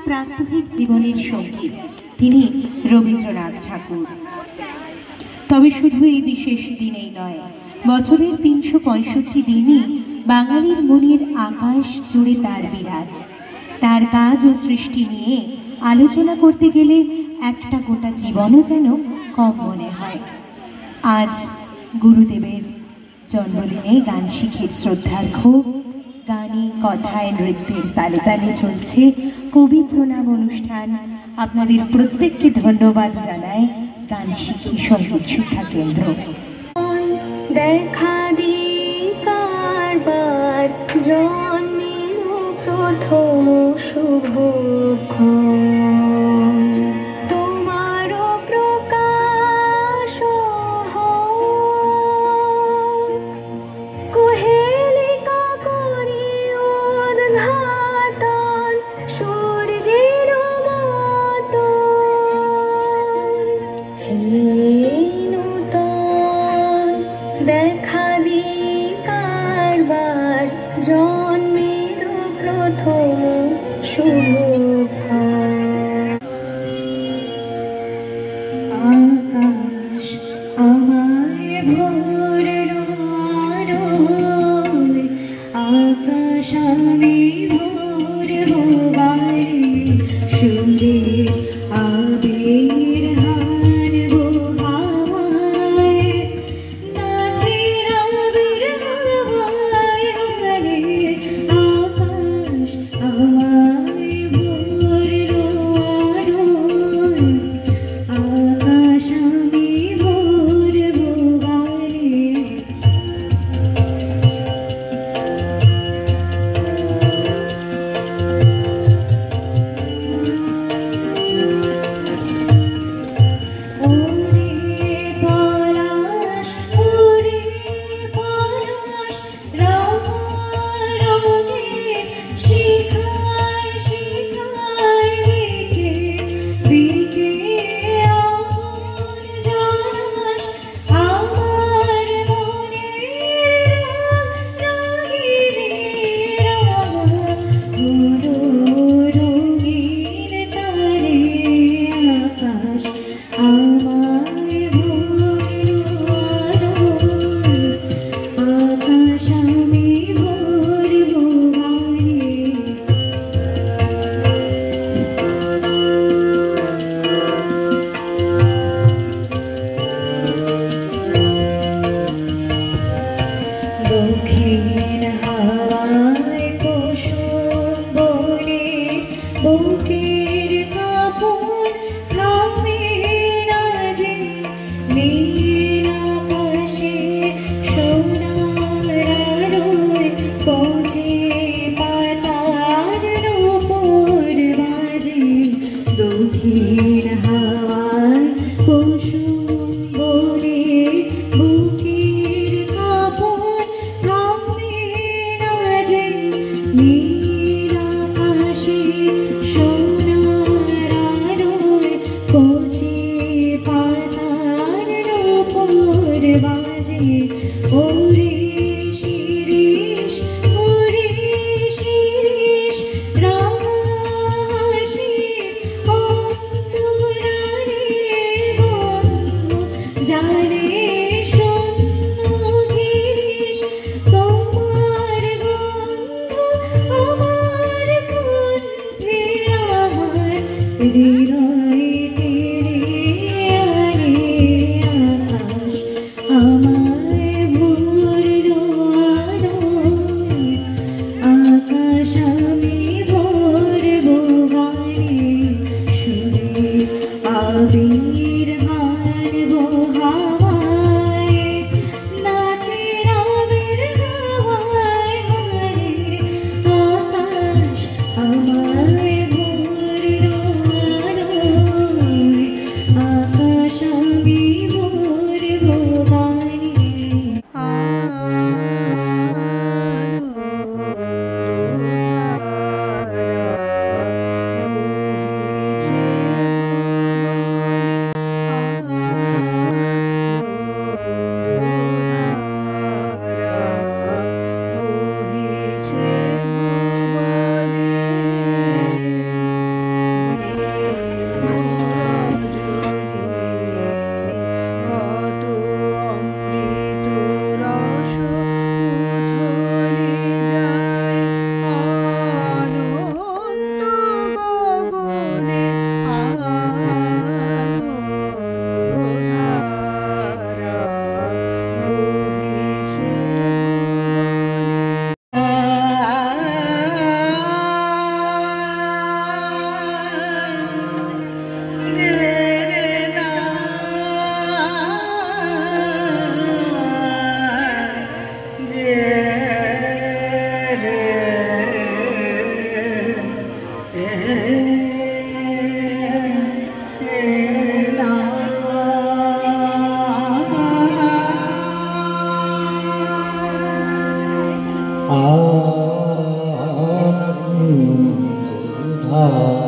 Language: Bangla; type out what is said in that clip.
প্রাত্যহিক জীবনের সঙ্গীত তিনি রবীন্দ্রনাথ ঠাকুর। তবে শুধু এই বিশেষ দিনেই নয়, বছরের ৩৬৫ দিনই বাঙালির মনের আকাশ জুড়ে তার বিরাজ। তার কাজ ও সৃষ্টি নিয়ে আলোচনা করতে গেলে একটা গোটা জীবনও যেন কম মনে হয়। আজ গুরুদেবের জন্মদিনে গান শিখির শ্রদ্ধার্ঘ গানে কথায় নৃত্যের তালে তালে চলছে কবি প্রণাম অনুষ্ঠান। আপনাদের প্রত্যেককে ধন্যবাদ জানায় গান শিখি সঙ্গীত শিক্ষা কেন্দ্র। দেখা দি কারবার জন্মের প্রথম শুভক্ষণ, তোমারও প্রকাশ কুহেলিকা করি উদ্ঘাটন সূর্যের মতো দেখা দি কারবার জন্মের প্রথম শুভক্ষণ। আকাশ আমায় ভরলো আলোয়, আকাশ আমি ভরবো বাড়ি সুরে আবির হারবো হাওয়ায়, নাচের আবির হাওয়ায় রে আকাশ আমায় ভরলো আলোয়, আকাশ আমি ভরবো বাড়ি। দক্ষিণ হাওয়ায় কুসুম বনে বুকের কাপড় থামে না যে, নীল আকাশে সোনার আলোয় কচি পাতার নূপুর বাজে। দক্ষিণ হাওয়ায় কুসুম বনে বুকের কাপড় থামে না যে, নীল আকাশে সোনার আলোয় কচি পাতার নূপুর বাজে। ওরে শিরিষ ওরে শিরিষ রাশি অন্তরালে গন্ধ জালে শূন্য গিরিশ, তোমার গন্ধ আমার কণ্ঠে আমার হৃদয় টেনে আনে। আকাশ আমায় ভরলো আলোয়, আকাশ আমি ভরবো গানে সুরে আবির হারবো হাওয়ায়, নাচের আবির হাওয়ায় রে আকাশ আমায় ভরলো হায়